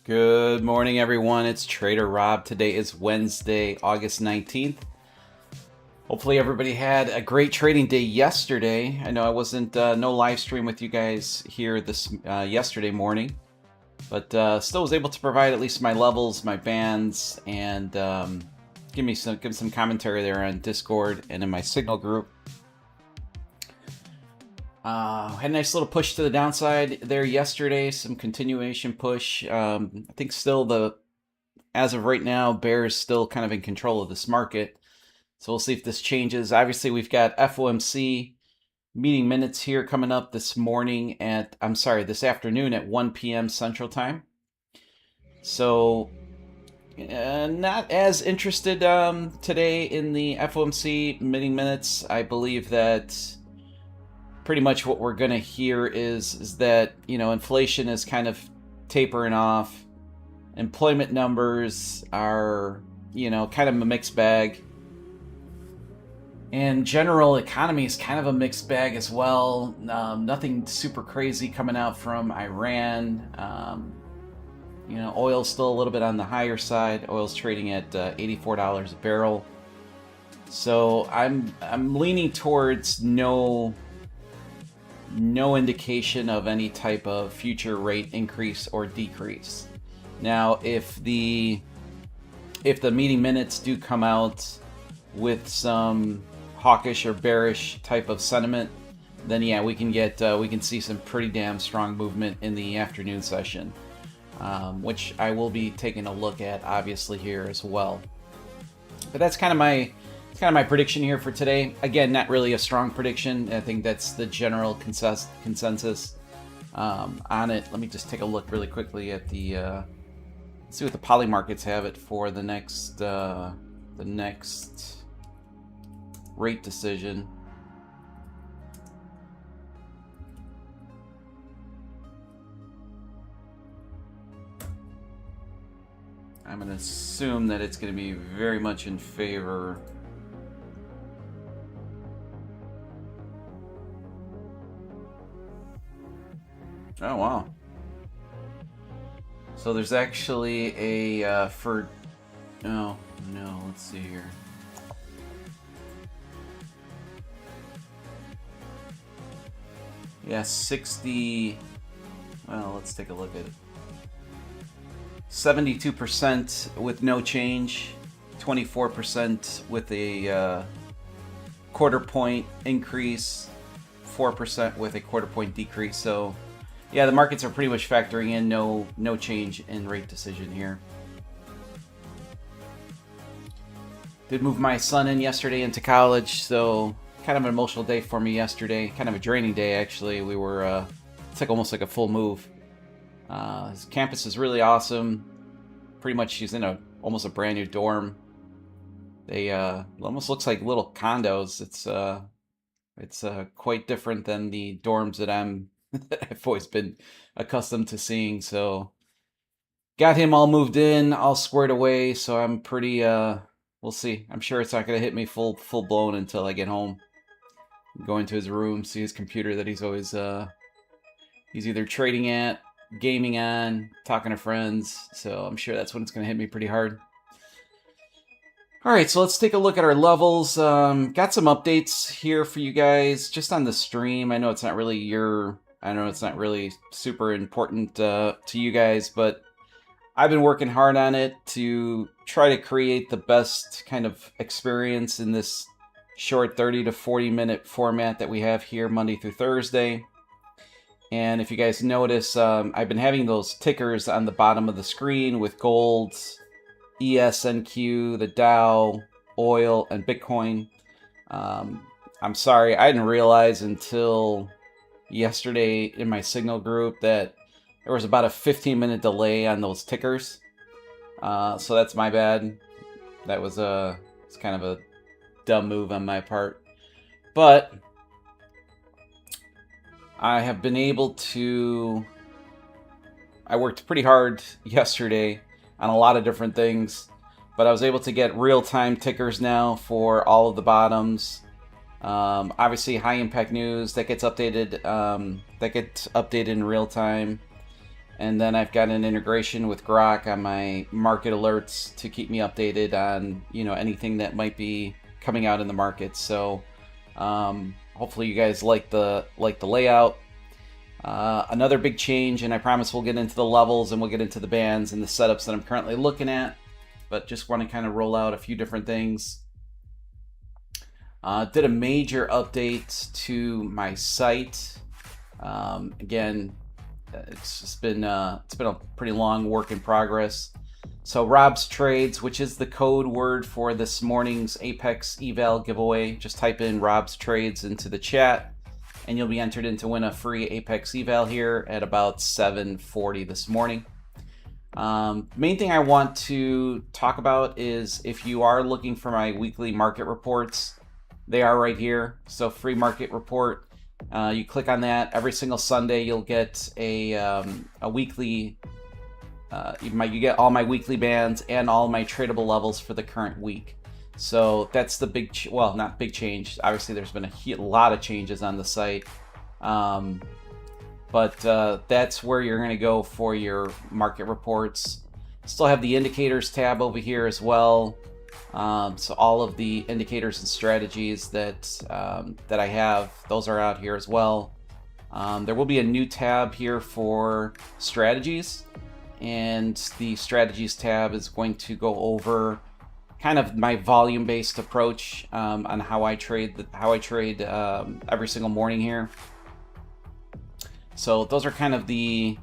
Good morning, everyone. It's Trader Rob. Today is Wednesday, August 19th. Hopefully everybody had a great trading day yesterday. I know I wasn't no live stream with you guys here this yesterday morning, but still was able to provide at least my levels, my bands, and give some commentary there on Discord and in my Signal group. Had a nice little push to the downside there yesterday, some continuation push. I think still as of right now, bear is still kind of in control of this market. So we'll see if this changes. Obviously, we've got FOMC meeting minutes here coming up this afternoon at 1 p.m. Central Time. So not as interested today in the FOMC meeting minutes. I believe that pretty much what we're going to hear is that, inflation is kind of tapering off. Employment numbers are, kind of a mixed bag. And general economy is kind of a mixed bag as well. Nothing super crazy coming out from Iran. Oil's still a little bit on the higher side. Oil's trading at $84 a barrel. So I'm leaning towards no indication of any type of future rate increase or decrease. Now, if the meeting minutes do come out with some hawkish or bearish type of sentiment, then yeah, we can see some pretty damn strong movement in the afternoon session, which I will be taking a look at obviously here as well. But that's kind of my prediction here for today. Again, not really a strong prediction. I think that's the general consensus on it. Let me just take a look really quickly at the see what the poly markets have it for the next rate decision. I'm going to assume that it's going to be very much in favor . Oh, wow. So there's actually a, oh, no, let's see here. Yeah, 60, well, let's take a look at it. 72% with no change, 24% with a quarter point increase, 4% with a quarter point decrease. So yeah, the markets are pretty much factoring in no change in rate decision here. Did move my son in yesterday into college, so kind of an emotional day for me yesterday. Kind of a draining day, actually. We were, it's like almost like a full move. His campus is really awesome. Pretty much he's in almost a brand new dorm. They it almost looks like little condos. It's quite different than the dorms that I've always been accustomed to seeing. So got him all moved in, all squared away. So I'm pretty, we'll see. I'm sure it's not going to hit me full blown until I get home. Go into his room, see his computer that he's always, he's either trading at, gaming on, talking to friends. So I'm sure that's when it's going to hit me pretty hard. All right, so let's take a look at our levels. Got some updates here for you guys just on the stream. I know it's not really super important to you guys, but I've been working hard on it to try to create the best kind of experience in this short 30 to 40 minute format that we have here Monday through Thursday. And if you guys notice, I've been having those tickers on the bottom of the screen with gold, ESNQ, the Dow, oil, and Bitcoin. I'm sorry, I didn't realize until yesterday in my Signal group that there was about a 15-minute delay on those tickers. So that's my bad. That was it's kind of a dumb move on my part. But I have been able to... I worked pretty hard yesterday on a lot of different things, but I was able to get real-time tickers now for all of the bottoms. Obviously, high impact news that gets updated in real time. And then I've got an integration with Grok on my market alerts to keep me updated on, you know, anything that might be coming out in the market. So hopefully you guys like the layout. Another big change, and I promise we'll get into the levels and we'll get into the bands and the setups that I'm currently looking at, but just want to kind of roll out a few different things. Did a major update to my site. Again, it's been a pretty long work in progress. So Rob's Trades, which is the code word for this morning's Apex eval giveaway, just type in Rob's Trades into the chat and you'll be entered in to win a free Apex eval here at about 7:40 this morning. Main thing I want to talk about is if you are looking for my weekly market reports, they are right here. So free market report. You click on that. Every single Sunday, you'll get a weekly. You get all my weekly bands and all my tradable levels for the current week. So that's the big, well, not big change. Obviously, there's been a lot of changes on the site, but that's where you're going to go for your market reports. Still have the indicators tab over here as well. So all of the indicators and strategies that I have, those are out here as well. There will be a new tab here for strategies, and the strategies tab is going to go over kind of my volume-based approach on how I trade every single morning here. So those are kind of the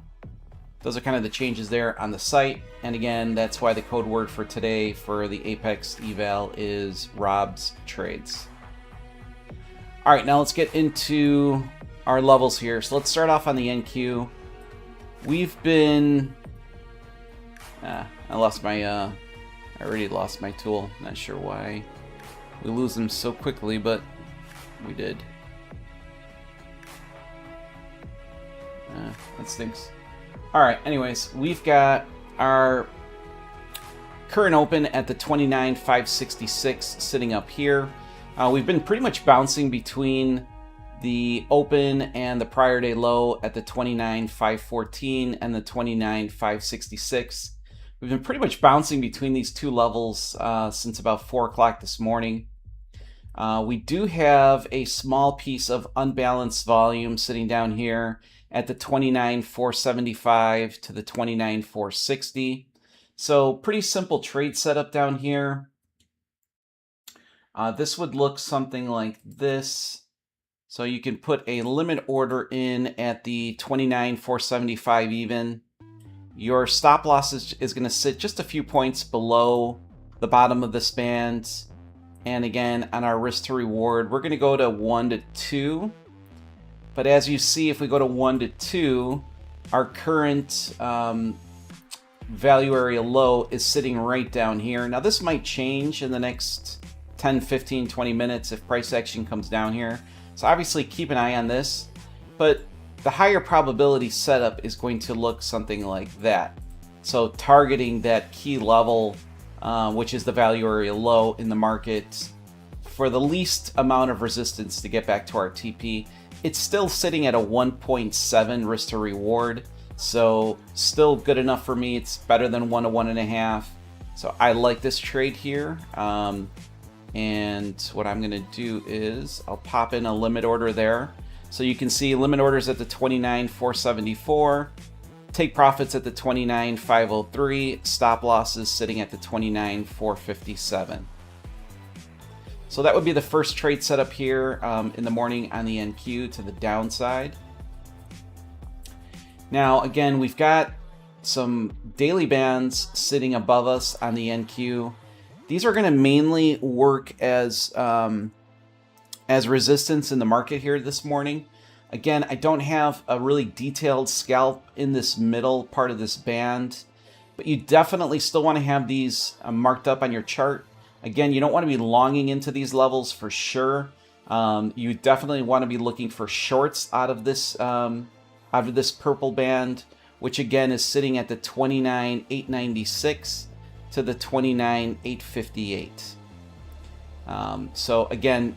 changes there on the site. And again, that's why the code word for today for the Apex eval is Rob's Trades. All right, now let's get into our levels here. So let's start off on the NQ. We've been, I already lost my tool. Not sure why we lose them so quickly, but we did. That stinks. All right, anyways, we've got our current open at the 29,566 sitting up here. We've been pretty much bouncing between the open and the prior day low at the 29,514 and the 29,566. We've been pretty much bouncing between these two levels since about 4 o'clock this morning. We do have a small piece of unbalanced volume sitting down here at the 29,475 to the 29,460. So pretty simple trade setup down here. This would look something like this. So you can put a limit order in at the 29,475 even. Your stop loss is going to sit just a few points below the bottom of this band. And again, on our risk to reward, we're going to go to 1 to 2. But as you see, if we go to 1 to 2, our current value area low is sitting right down here. Now this might change in the next 10, 15, 20 minutes if price action comes down here. So obviously keep an eye on this, but the higher probability setup is going to look something like that. So targeting that key level, which is the value area low in the market, for the least amount of resistance to get back to our TP. It's still sitting at a 1.7 risk to reward, so still good enough for me. It's better than 1 to 1.5. So I like this trade here. And what I'm going to do is I'll pop in a limit order there. So you can see limit orders at the 29,474, take profits at the 29,503, stop losses sitting at the 29,457. So that would be the first trade setup here in the morning on the NQ to the downside. Now, again, we've got some daily bands sitting above us on the NQ. These are going to mainly work as resistance in the market here this morning. Again, I don't have a really detailed scalp in this middle part of this band, but you definitely still want to have these marked up on your chart. Again, you don't want to be longing into these levels for sure. You definitely want to be looking for shorts out of this purple band, which again is sitting at the 29,896 to the 29,858. So again,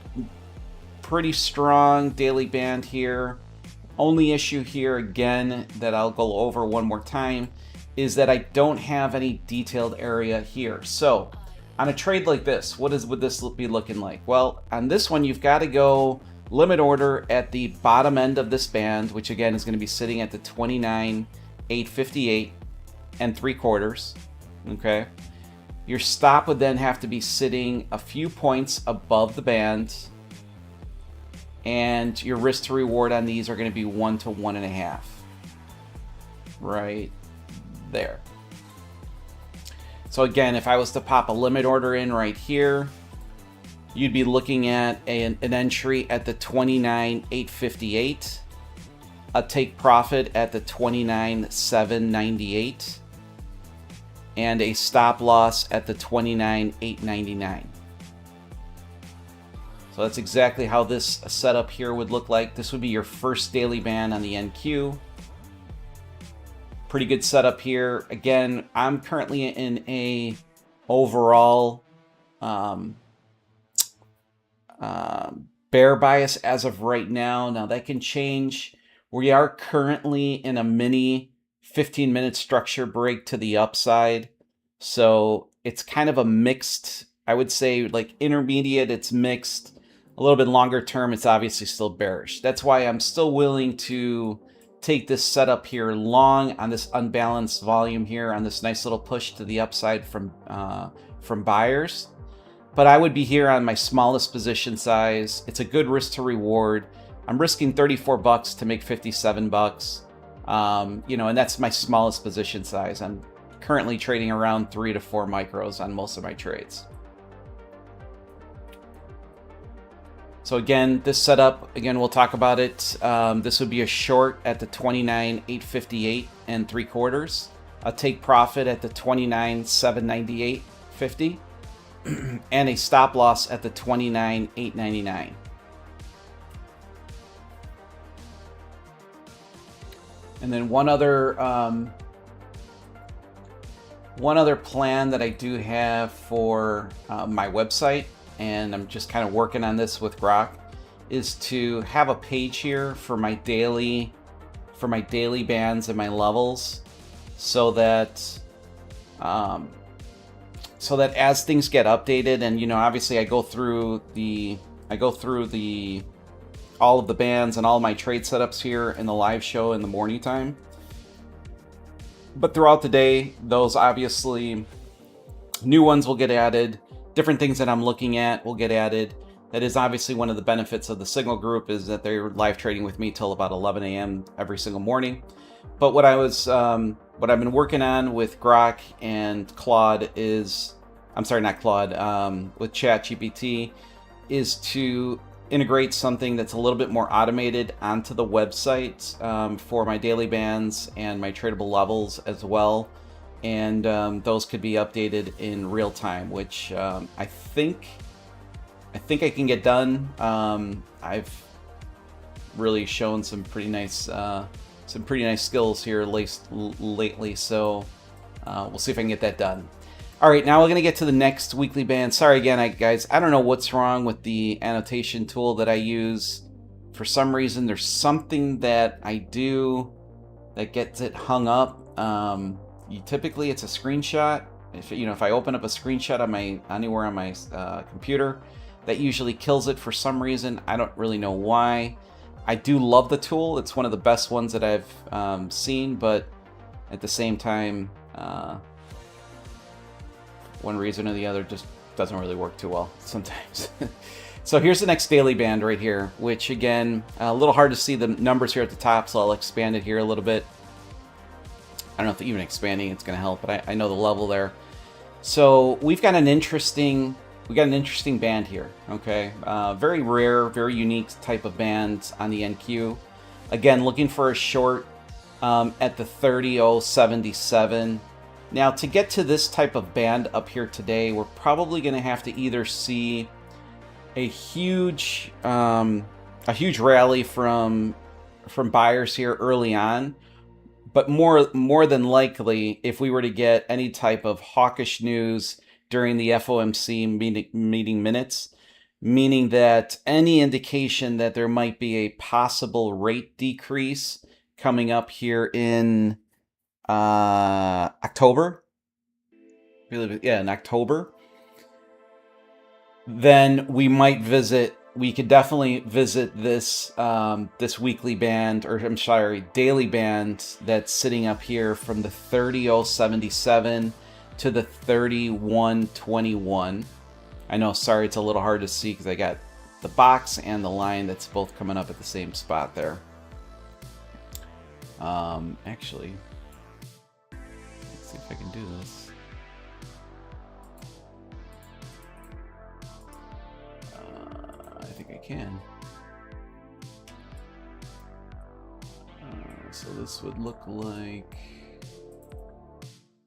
pretty strong daily band here. Only issue here, again, that I'll go over one more time is that I don't have any detailed area here. So on a trade like this, would this be looking like? Well, on this one, you've got to go limit order at the bottom end of this band, which again is going to be sitting at the 29,858 and 3/4. Okay. Your stop would then have to be sitting a few points above the band, and your risk to reward on these are going to be 1 to 1.5. Right there. So again, if I was to pop a limit order in right here, you'd be looking at an entry at the 29,858, a take profit at the 29,798, and a stop loss at the 29,899. So that's exactly how this setup here would look like. This would be your first daily band on the NQ. Pretty good setup here. Again, I'm currently in a overall bear bias as of right now. Now that can change. We are currently in a mini 15-minute structure break to the upside. So it's kind of a mixed, I would say like intermediate, it's mixed. A little bit longer term, it's obviously still bearish. That's why I'm still willing to take this setup here long on this unbalanced volume here on this nice little push to the upside from buyers. But I would be here on my smallest position size. It's a good risk to reward. I'm risking 34 bucks to make 57 bucks. You know, and that's my smallest position size. I'm currently trading around 3 to 4 micros on most of my trades. So again, this setup, again, we'll talk about it. This would be a short at the 29,858 and 3/4, a take profit at the 29,798.50, and a stop loss at the 29,899. And then one other plan that I do have for my website, and I'm just kind of working on this with Grok, is to have a page here for my daily bands and my levels, so that as things get updated, and you know, obviously I go through all of the bands and all my trade setups here in the live show in the morning time. But throughout the day, those obviously new ones will get added. Different things that I'm looking at will get added. That is obviously one of the benefits of the Signal group, is that they're live trading with me till about 11 a.m. every single morning. But what I've been working on with Grok and Claude is, I'm sorry, not Claude, with ChatGPT, is to integrate something that's a little bit more automated onto the website for my daily bands and my tradable levels as well. And those could be updated in real time, which I think I can get done. I've really shown some pretty nice skills here lately, so we'll see if I can get that done. All right, now we're gonna get to the next weekly band. Sorry again, guys. I don't know what's wrong with the annotation tool that I use. For some reason, there's something that I do that gets it hung up. Typically it's a screenshot. If I open up a screenshot on anywhere on my computer, that usually kills it for some reason. I don't really know why. I do love the tool. It's one of the best ones that I've seen, but at the same time, one reason or the other just doesn't really work too well sometimes. So here's the next daily band right here, which again, a little hard to see the numbers here at the top, so I'll expand it here a little bit. I don't know if even expanding it's going to help, but I know the level there. So we've got an interesting band here. Okay, very rare, very unique type of band on the NQ. Again, looking for a short at the 30,077. Now, to get to this type of band up here today, we're probably going to have to either see a huge rally from buyers here early on. But more than likely, if we were to get any type of hawkish news during the FOMC meeting minutes, meaning that any indication that there might be a possible rate decrease coming up here in October, in October, then we could definitely visit this this weekly band, or I'm sorry, daily band that's sitting up here from the 30.077 to the 31.21. I know, sorry, it's a little hard to see because I got the box and the line that's both coming up at the same spot there. Actually, let's see if I can do this. I think I can. So this would look like,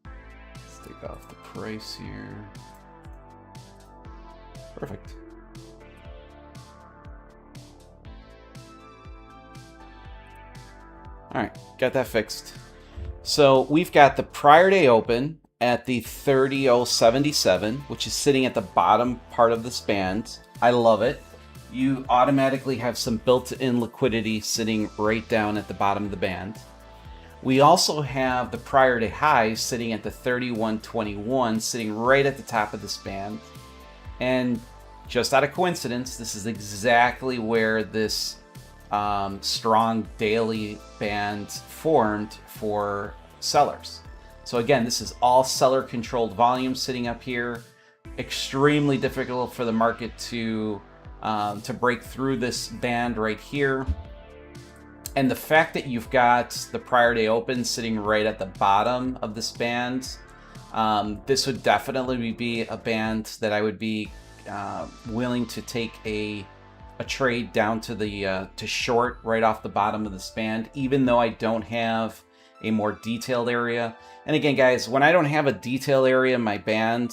let's take off the price here. Perfect. All right, got that fixed. So we've got the prior day open at the 30.077, which is sitting at the bottom part of this band. I love it. You automatically have some built-in liquidity sitting right down at the bottom of the band. We also have the prior day high sitting at the 31.21, sitting right at the top of this band. And just out of coincidence, this is exactly where this strong daily band formed for sellers. So again, this is all seller controlled volume sitting up here. Extremely difficult for the market to break through this band right here. And the fact that you've got the prior day open sitting right at the bottom of this band, this would definitely be a band that I would be willing to take a trade down to the to short right off the bottom of this band, even though I don't have a more detailed area. And again, guys, when I don't have a detailed area in my band,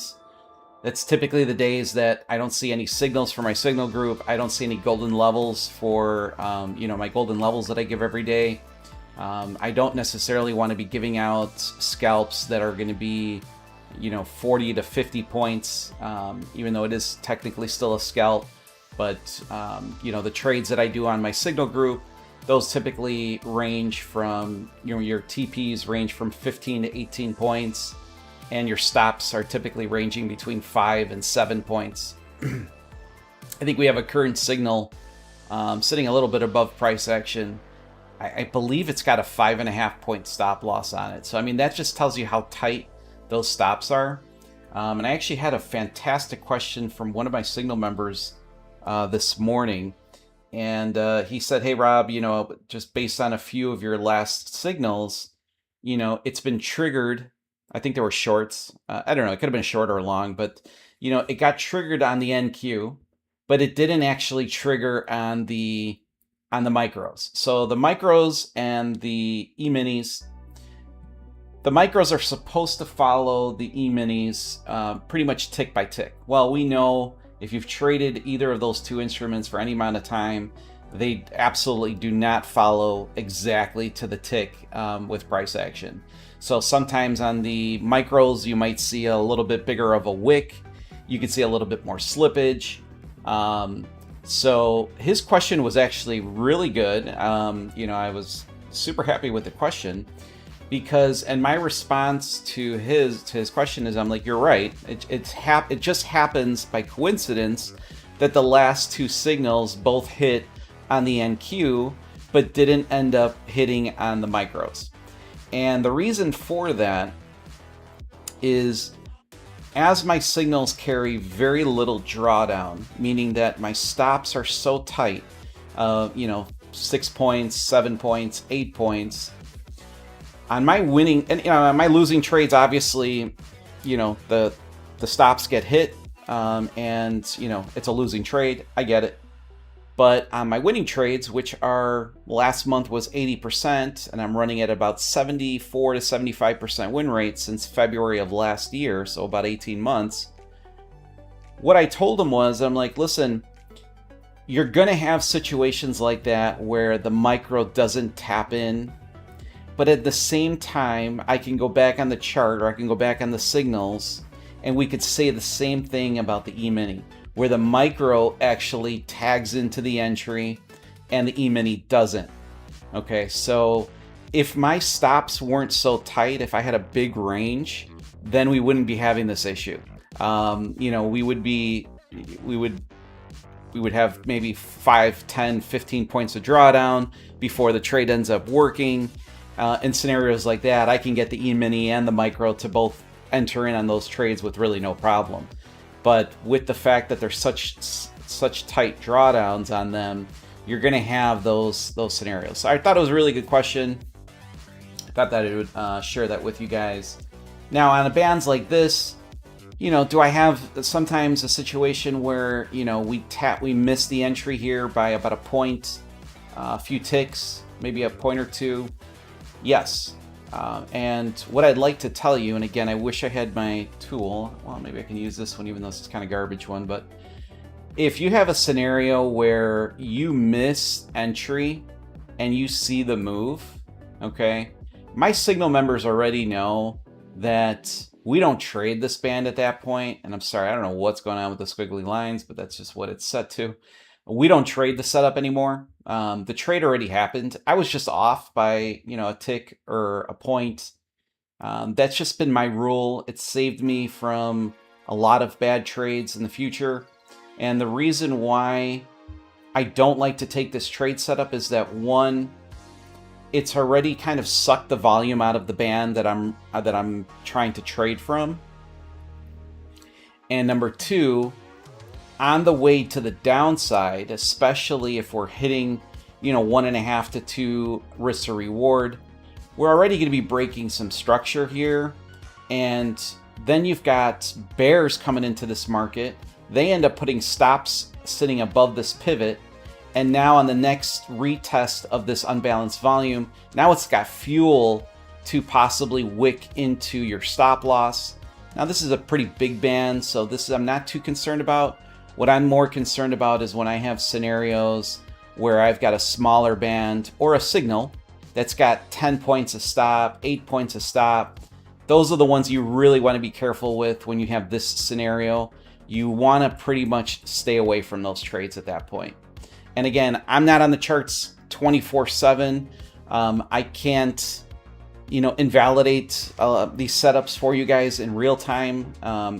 that's typically the days that I don't see any signals for my signal group. I don't see any golden levels for my golden levels that I give every day. I don't necessarily want to be giving out scalps that are going to be 40 to 50 points, even though it is technically still a scalp. But the trades that I do on my signal group, those typically range from, your TPs range from 15 to 18 points, and your stops are typically ranging between 5 and 7 points. I think we have a current signal sitting a little bit above price action. I believe it's got a 5.5 point stop loss on it. So, I mean, that just tells you how tight those stops are. And I actually had a fantastic question from one of my signal members this morning. And he said, hey, Rob, just based on a few of your last signals, it's been triggered. I think there were shorts. I don't know. It could have been short or long, but, it got triggered on the NQ, but it didn't actually trigger on the micros. So the micros and the E-minis, the micros are supposed to follow the E-minis pretty much tick by tick. Well, we know if you've traded either of those two instruments for any amount of time, they absolutely do not follow exactly to the tick with price action. So sometimes on the micros, you might see a little bit bigger of a wick. You can see a little bit more slippage. So his question was actually really good. I was super happy with the question because, and my response to his question is, I'm like, you're right. It just happens by coincidence that the last two signals both hit on the NQ, but didn't end up hitting on the micros. And the reason for that is, as my signals carry very little drawdown, meaning that my stops are so tight, 6 points, 7 points, 8 points, on my winning, and on my losing trades, obviously, the stops get hit, and it's a losing trade. I get it. But on my winning trades, which are last month was 80%, and I'm running at about 74 to 75% win rate since February of last year, so about 18 months. What I told him was, I'm like, listen, you're going to have situations like that where the micro doesn't tap in, but at the same time, I can go back on the chart or I can go back on the signals, and we could say the same thing about the E-mini. where the micro actually tags into the entry and the E-mini doesn't. Okay, so if my stops weren't so tight, if I had a big range, then we wouldn't be having this issue. You know, we would have maybe 5, 10, 15 points of drawdown before the trade ends up working. In scenarios like that, I can get the E-mini and the micro to both enter in on those trades with really no problem. But with the fact that there's such tight drawdowns on them, you're going to have those scenarios. So I thought it was a really good question. I thought that I would share that with you guys. Now, on bands like this, you know, do I have sometimes a situation where, you know, we miss the entry here by about a point, a few ticks, maybe a point or two? Yes. And what I'd like to tell you, and again, I wish I had my tool. Well, maybe I can use this one, even though it's kind of garbage one. But if you have a scenario where you miss entry and you see the move, okay, my signal members already know that we don't trade this band at that point. And I'm sorry, I don't know what's going on with the squiggly lines, but that's just what it's set to. We don't trade the setup anymore. The trade already happened. I was just off by, you know, a tick or a point. That's just been my rule. It's saved me from a lot of bad trades in the future. And the reason why I don't like to take this trade setup is that, one, it's already kind of sucked the volume out of the band that I'm trying to trade from. And number two, on the way to the downside, especially if we're hitting, you know, 1.5 to 2 risk to reward, we're already going to be breaking some structure here. And then you've got bears coming into this market. They end up putting stops sitting above this pivot. And now on the next retest of this unbalanced volume, now it's got fuel to possibly wick into your stop loss. Now this is a pretty big band, so this I'm not too concerned about. What I'm more concerned about is when I have scenarios where I've got a smaller band or a signal that's got 10 points of stop, 8 points of stop. Those are the ones you really want to be careful with when you have this scenario. You want to pretty much stay away from those trades at that point. And again, I'm not on the charts 24/7. I can't, you know, invalidate these setups for you guys in real time.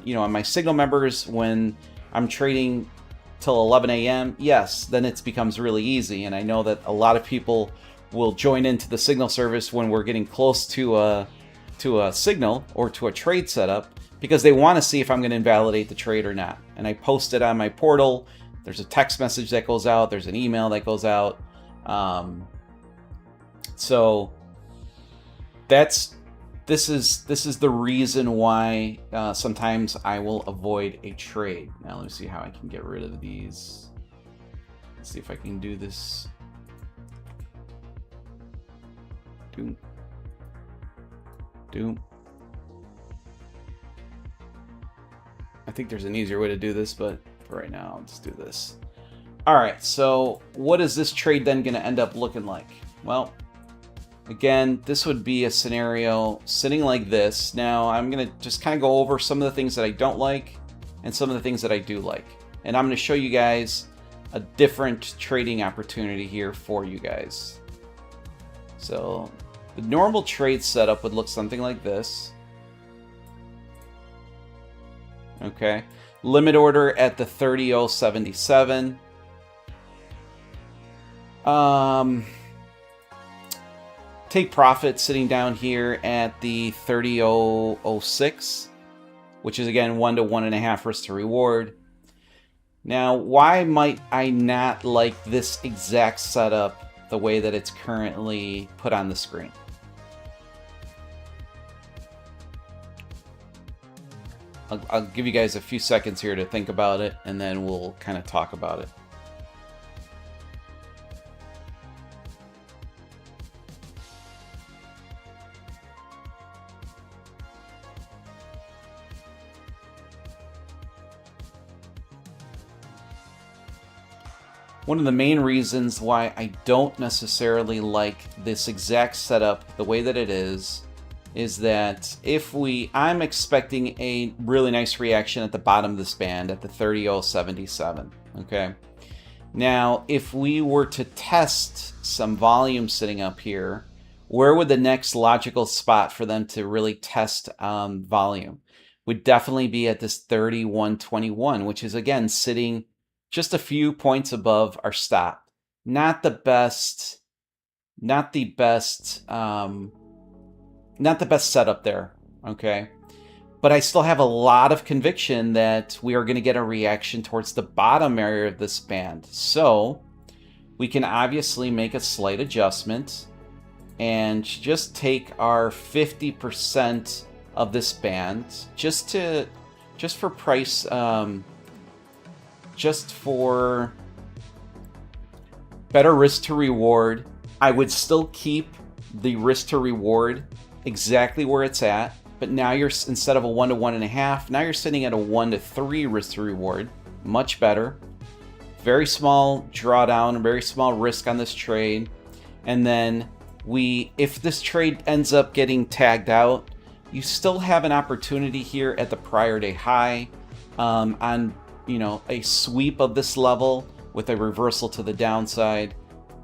You know, on my signal members, when I'm trading till 11 a.m., yes, then it becomes really easy. And I know that a lot of people will join into the signal service when we're getting close to a signal or to a trade setup because they want to see if I'm going to invalidate the trade or not. And I post it on my portal. There's a text message that goes out. There's an email that goes out. So this is the reason why sometimes I will avoid a trade. Now let me see how I can get rid of these. Let's see if I can do this. Doom. I think there's an easier way to do this, but for right now, let's do this. All right, so what is this trade then going to end up looking like? Well, again, this would be a scenario sitting like this. Now, I'm going to just kind of go over some of the things that I don't like and some of the things that I do like. And I'm going to show you guys a different trading opportunity here for you guys. So the normal trade setup would look something like this. Okay. Limit order at the 30.077. Take profit sitting down here at the 30.006, which is again 1 to 1.5 risk to reward. Now, why might I not like this exact setup the way that it's currently put on the screen? I'll give you guys a few seconds here to think about it, and then we'll kind of talk about it. One of the main reasons why I don't necessarily like this exact setup the way that it is is that I'm expecting a really nice reaction at the bottom of this band at the 30.077. Okay. Now, if we were to test some volume sitting up here, where would the next logical spot for them to really test volume? Would definitely be at this 31.21, which is again sitting just a few points above our stop. Not the best setup there, okay? But I still have a lot of conviction that we are going to get a reaction towards the bottom area of this band. So we can obviously make a slight adjustment and just take our 50% of this band just for price, just for better risk to reward. I would still keep the risk to reward exactly where it's at, but now you're, instead of a 1 to 1.5, now you're sitting at a 1 to 3 risk to reward. Much better. Very small drawdown, very small risk on this trade. And then if this trade ends up getting tagged out, you still have an opportunity here at the prior day high on, a sweep of this level with a reversal to the downside.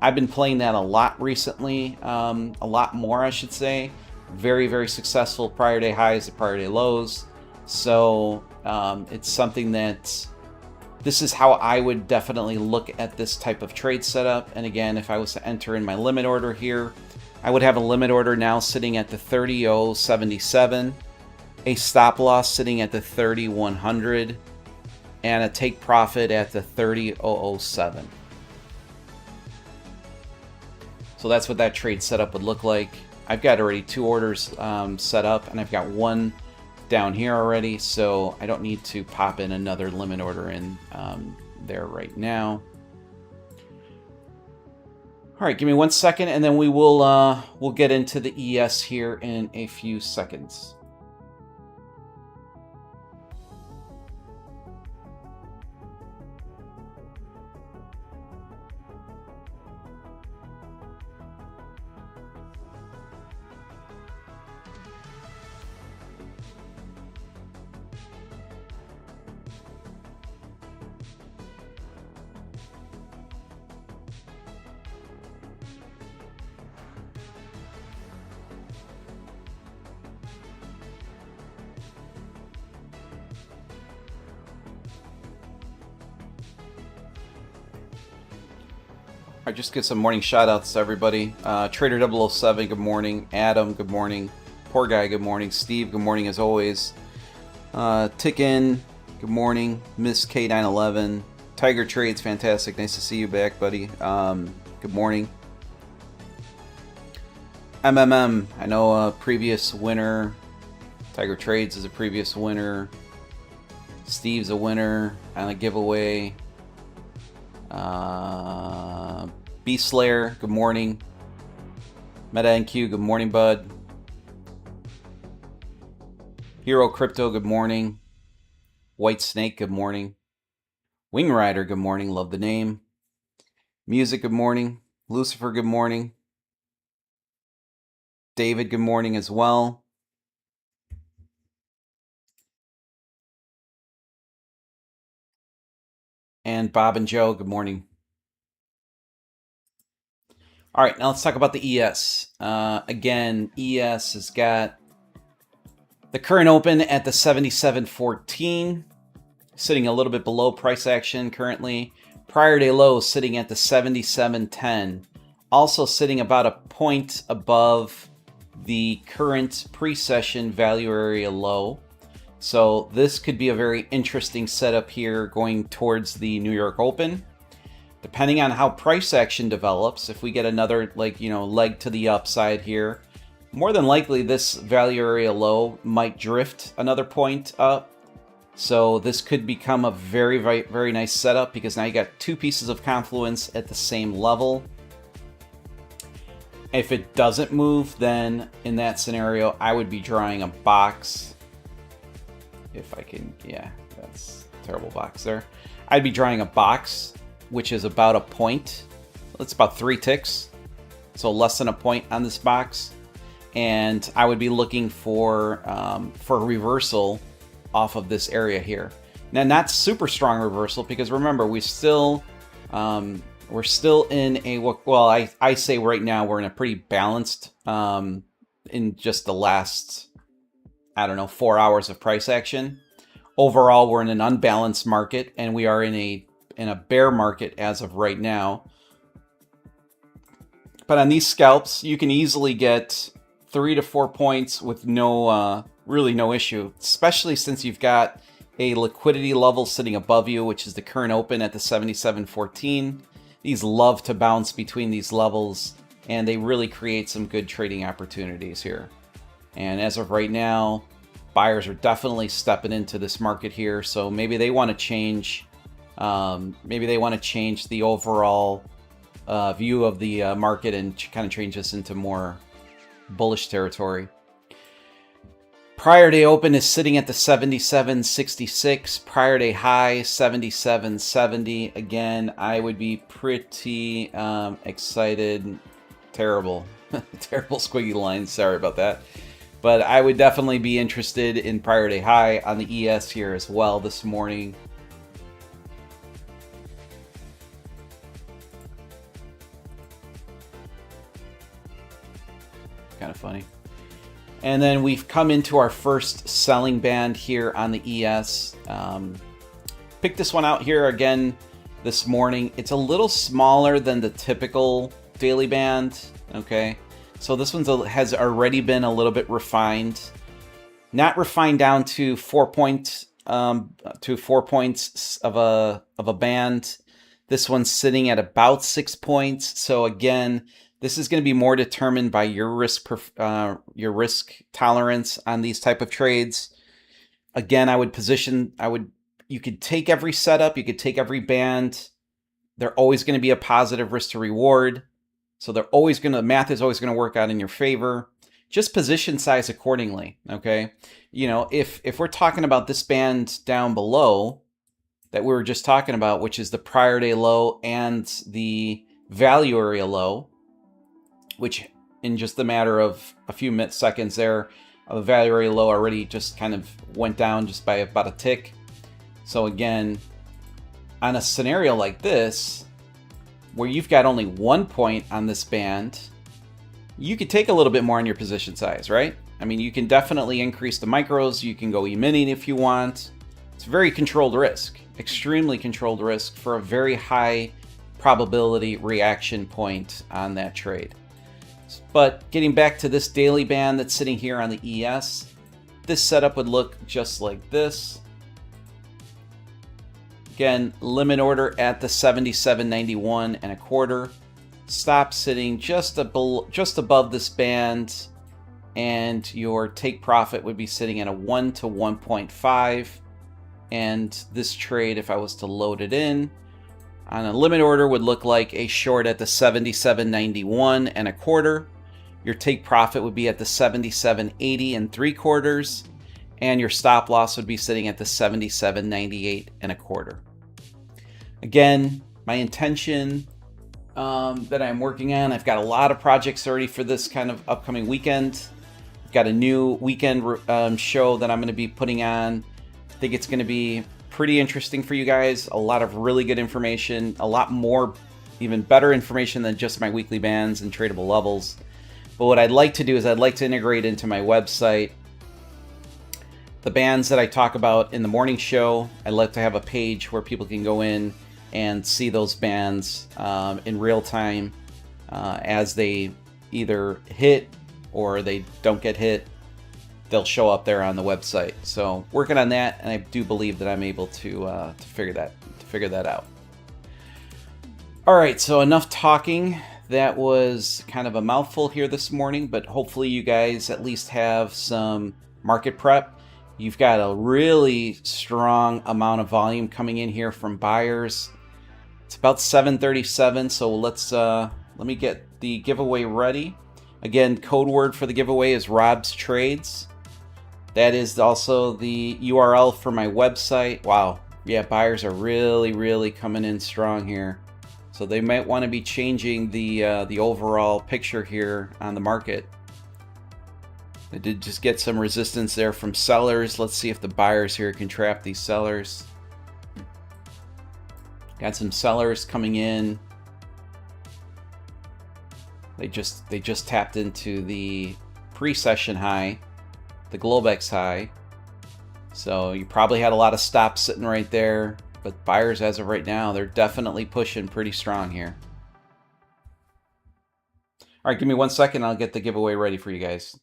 I've been playing that a lot recently, a lot more, I should say. Very, very successful prior day highs to prior day lows. So it's something that this is how I would definitely look at this type of trade setup. And again, if I was to enter in my limit order here, I would have a limit order now sitting at the 30.077, a stop loss sitting at the 30.100, and a take profit at the 30.007. So that's what that trade setup would look like. I've got already 2 orders set up, and I've got 1 down here already, so I don't need to pop in another limit order in there right now. All right, give me 1 second, and then we'll get into the ES here in a few seconds. I just get some morning shout outs to everybody. Trader 007, good morning. Adam, good morning. Poor Guy, good morning. Steve, good morning as always. Tickin, good morning. Miss K911. Tiger Trades, fantastic. Nice to see you back, buddy. Good morning. MMM, I know a previous winner. Tiger Trades is a previous winner. Steve's a winner on a giveaway. Beast Slayer, good morning. Meta NQ, good morning, bud. Hero Crypto, good morning. White Snake, good morning. Wing Rider, good morning. Love the name. Music, good morning. Lucifer, good morning. David, good morning as well. And Bob and Joe, good morning. All right, now let's talk about the ES. Again, ES has got the current open at the 77.14, sitting a little bit below price action currently. Prior day low sitting at the 77.10, also sitting about a point above the current pre-session value area low. So this could be a very interesting setup here going towards the New York Open. Depending on how price action develops, if we get another leg to the upside here, more than likely this value area low might drift another point up. So this could become a very, very, very nice setup because now you got 2 pieces of confluence at the same level. If it doesn't move, then in that scenario, I would be drawing a box. If I can, yeah, that's a terrible box there. I'd be drawing a box, which is about a point. It's about 3 ticks. So less than a point on this box. and I would be looking for a reversal off of this area here. Now, not super strong reversal, because remember, we're still in a, well, I say right now we're in a pretty balanced, in just the last, I don't know, 4 hours of price action. Overall, we're in an unbalanced market, and we are in a bear market as of right now. But on these scalps, you can easily get 3 to 4 points with really no issue, especially since you've got a liquidity level sitting above you, which is the current open at the 77.14. These love to bounce between these levels, and they really create some good trading opportunities here. And as of right now, buyers are definitely stepping into this market here, so maybe they want to change. Maybe they want to change the overall view of the market and kind of change this into more bullish territory. Prior day open is sitting at the 77.66. Prior day high 77.70. Again, I would be pretty excited. Terrible, terrible squiggy lines. Sorry about that. But I would definitely be interested in prior day high on the ES here as well this morning. Kind of funny. And then we've come into our first selling band here on the ES. Picked this one out here again this morning. It's a little smaller than the typical daily band. Okay, so this one has already been a little bit refined. Not refined down to 4 points of a band. This one's sitting at about 6 points. So again, this is going to be more determined by your risk tolerance on these type of trades. Again, you could take every setup, you could take every band. They're always going to be a positive risk to reward. So the math is always going to work out in your favor. Just position size accordingly, okay? You know, if we're talking about this band down below that we were just talking about, which is the prior day low and the value area low, which in just a matter of a few seconds there, the value area low already just kind of went down just by about a tick. So again, on a scenario like this, where you've got only 1 point on this band, you could take a little bit more on your position size, right? I mean, you can definitely increase the micros. You can go E-mining if you want. It's very controlled risk, extremely controlled risk for a very high probability reaction point on that trade. But getting back to this daily band that's sitting here on the ES, this setup would look just like this. Again, limit order at the 77.91 and a quarter. Stop sitting just above this band, and your take profit would be sitting at a 1 to 1.5. And this trade, if I was to load it in on a limit order, would look like a short at the 77.91 and a quarter. Your take profit would be at the 77.80 and 3/4, and your stop loss would be sitting at the 77.98 and a quarter. Again, my intention that I'm working on, I've got a lot of projects already for this kind of upcoming weekend. I've got a new weekend show that I'm going to be putting on. I think it's going to be pretty interesting for you guys. A lot of really good information, a lot more, even better information than just my weekly bands and tradable levels. But what I'd like to do is I'd like to integrate into my website the bands that I talk about in the morning show. I'd like to have a page where people can go in and see those bands in real time as they either hit or they don't get hit. They'll show up there on the website. So working on that, and I do believe that I'm able to figure that out. All right, so enough talking. That was kind of a mouthful here this morning, but hopefully you guys at least have some market prep. You've got a really strong amount of volume coming in here from buyers. It's about 7:37, so let me get the giveaway ready. Again, code word for the giveaway is Rob's Trades. That is also the URL for my website. Wow, yeah, buyers are really coming in strong here. So they might want to be changing the overall picture here on the market. I did just get some resistance there from sellers. Let's see if the buyers here can trap these sellers. Got some sellers coming in. They just tapped into the pre-session high, the Globex high. So you probably had a lot of stops sitting right there, but buyers as of right now, they're definitely pushing pretty strong here. All right, give me 1 second. I'll get the giveaway ready for you guys.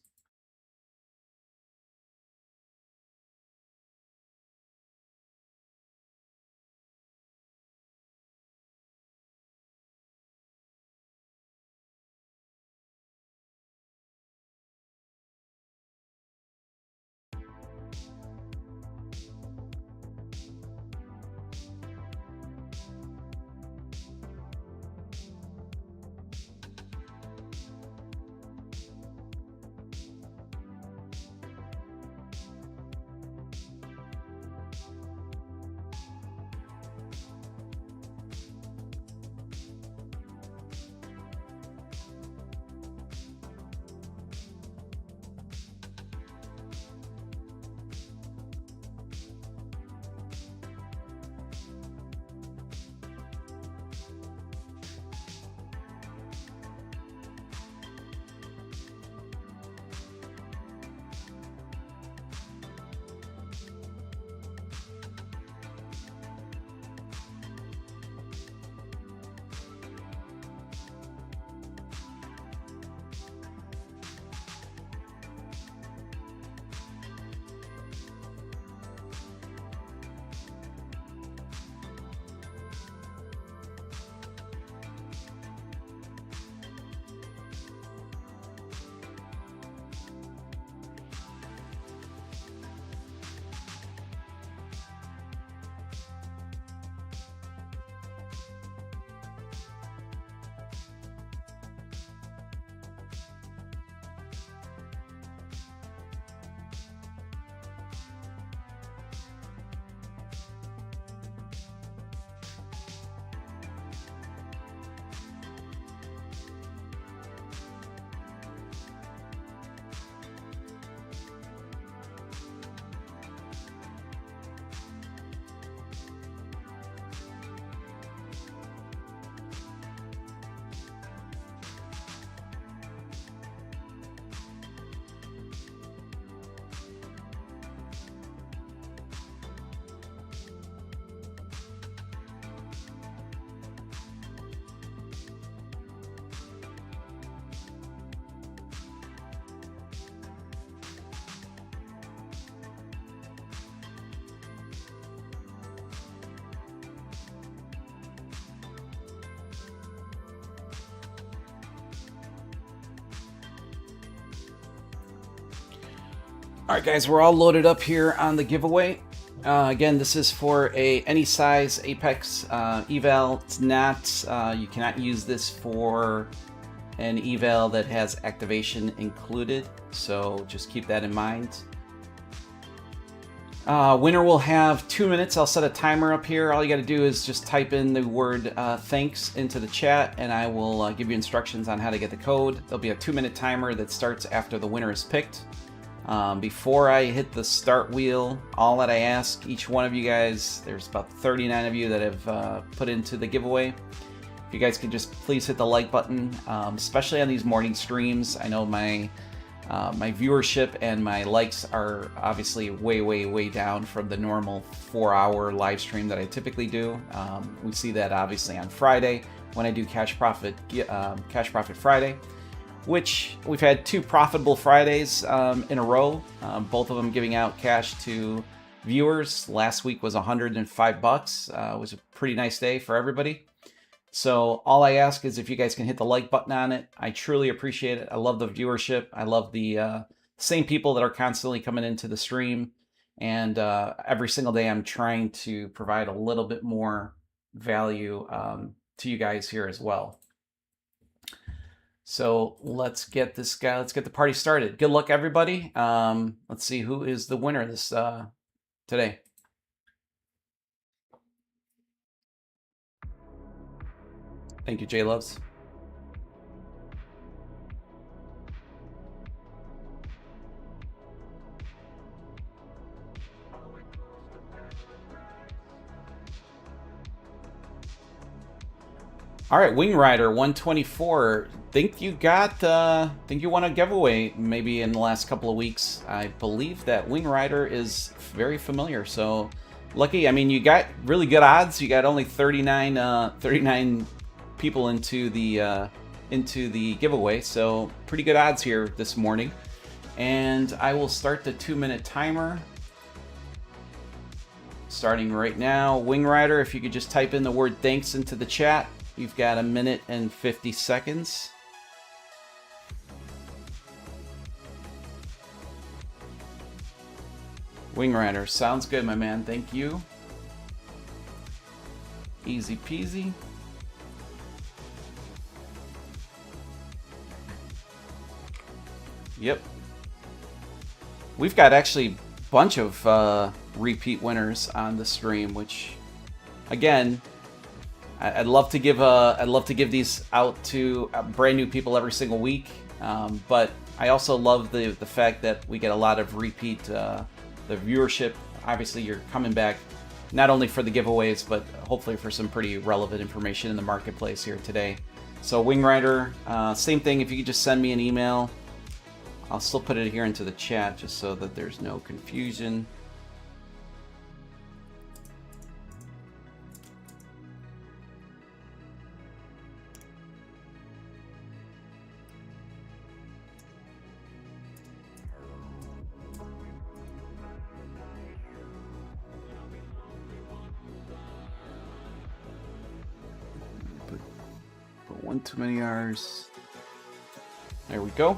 All right, guys, we're all loaded up here on the giveaway. Again, this is for any size Apex eval. It's not, you cannot use this for an eval that has activation included, so just keep that in mind. Winner will have 2 minutes. I'll set a timer up here. All you got to do is just type in the word thanks into the chat, and I will give you instructions on how to get the code. There'll be a 2-minute timer that starts after the winner is picked. Before I hit the start wheel, all that I ask each one of you guys, there's about 39 of you that have put into the giveaway. If you guys could just please hit the like button, especially on these morning streams. I know my viewership and my likes are obviously way down from the normal 4-hour live stream that I typically do. We see that obviously on Friday when I do Cash Profit Friday, which we've had 2 profitable Fridays in a row, both of them giving out cash to viewers. Last week was $105. It was a pretty nice day for everybody. So all I ask is if you guys can hit the like button on it. I truly appreciate it. I love the viewership. I love the same people that are constantly coming into the stream. And every single day I'm trying to provide a little bit more value to you guys here as well. So let's get this guy, let's get the party started. Good luck, everybody. Let's see who is the winner this today. Thank you, J Loves. All right, Wing Rider 124. Think you won a giveaway maybe in the last couple of weeks. I believe that Wing Rider is very familiar. So lucky. I mean, you got really good odds. You got only 39 people into the giveaway. So pretty good odds here this morning. And I will start the 2-minute timer. Starting right now. Wing Rider, if you could just type in the word thanks into the chat. You've got 1 minute and 50 seconds. Wing Rider, sounds good, my man. Thank you. Easy peasy. Yep. We've got actually a bunch of repeat winners on the stream, which, again, I'd love to give these out to brand new people every single week, but I also love the fact that we get a lot of repeat the viewership. Obviously, you're coming back not only for the giveaways, but hopefully for some pretty relevant information in the marketplace here today. So Wing Rider, same thing. If you could just send me an email, I'll still put it here into the chat just so that there's no confusion. One too many R's. There we go.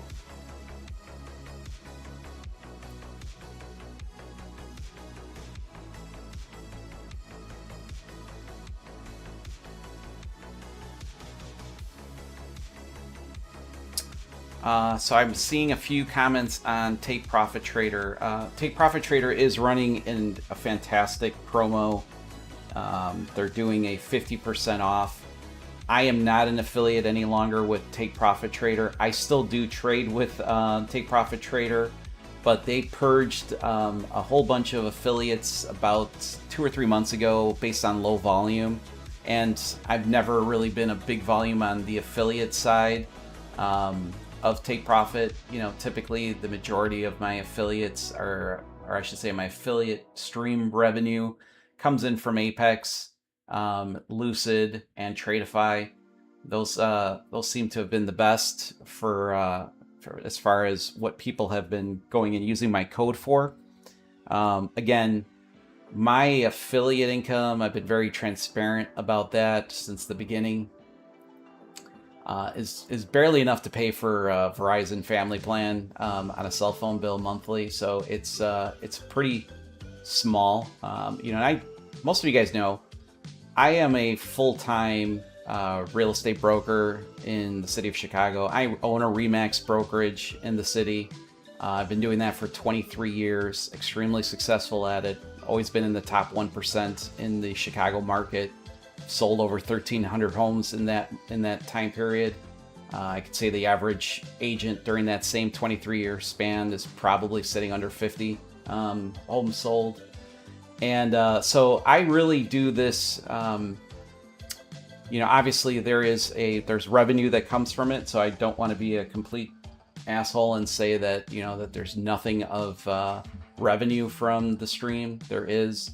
So I'm seeing a few comments on Take Profit Trader. Take Profit Trader is running in a fantastic promo. They're doing a 50% off. I am not an affiliate any longer with Take Profit Trader. I still do trade with Take Profit Trader, but they purged a whole bunch of affiliates about 2 or 3 months ago based on low volume. And I've never really been a big volume on the affiliate side of Take Profit. You know, typically the majority of my affiliates or I should say my affiliate stream revenue comes in from Apex, Lucid, and Tradeify. Those seem to have been the best for as far as what people have been going and using my code for. Again, my affiliate income, I've been very transparent about that since the beginning. Is barely enough to pay for Verizon family plan on a cell phone bill monthly, so it's pretty small. You know, most of you guys know I am a full-time real estate broker in the city of Chicago. I own a Remax brokerage in the city. I've been doing that for 23 years, extremely successful at it. Always been in the top 1% in the Chicago market. Sold over 1,300 homes in that time period. I could say the average agent during that same 23-year span is probably sitting under 50 homes sold. And so I really do this. You know, obviously there's revenue that comes from it, so I don't want to be a complete asshole and say that, you know, that there's nothing of revenue from the stream. There is.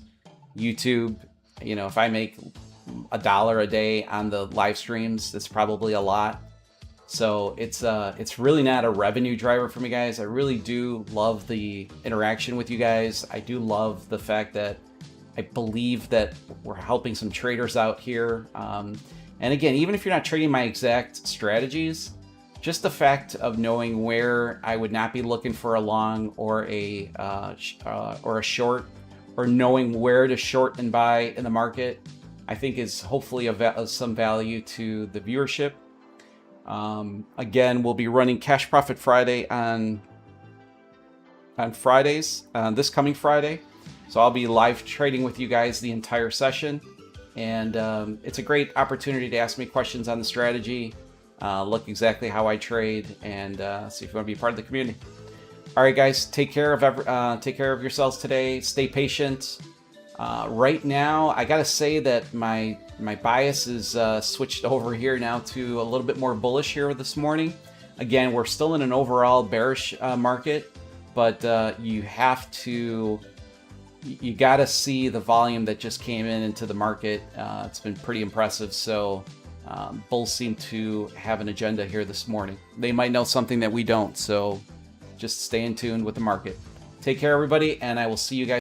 YouTube, you know, if I make $1 a day on the live streams, that's probably a lot. So it's really not a revenue driver for me, guys. I really do love the interaction with you guys. I do love the fact that I believe that we're helping some traders out here. And again, even if you're not trading my exact strategies, just the fact of knowing where I would not be looking for a long or a short, or knowing where to short and buy in the market, I think is hopefully of some value to the viewership. Again, we'll be running Cash Profit Friday on Fridays, this coming Friday. So I'll be live trading with you guys the entire session. And it's a great opportunity to ask me questions on the strategy, look exactly how I trade, and see if you want to be part of the community. All right, guys, take care of yourselves today. Stay patient. Right now, I gotta say that my bias is switched over here now to a little bit more bullish here this morning. Again, we're still in an overall bearish market, but you gotta see the volume that just came into the market. It's been pretty impressive. So bulls seem to have an agenda here this morning. They might know something that we don't. So just stay in tune with the market. Take care, everybody, and I will see you guys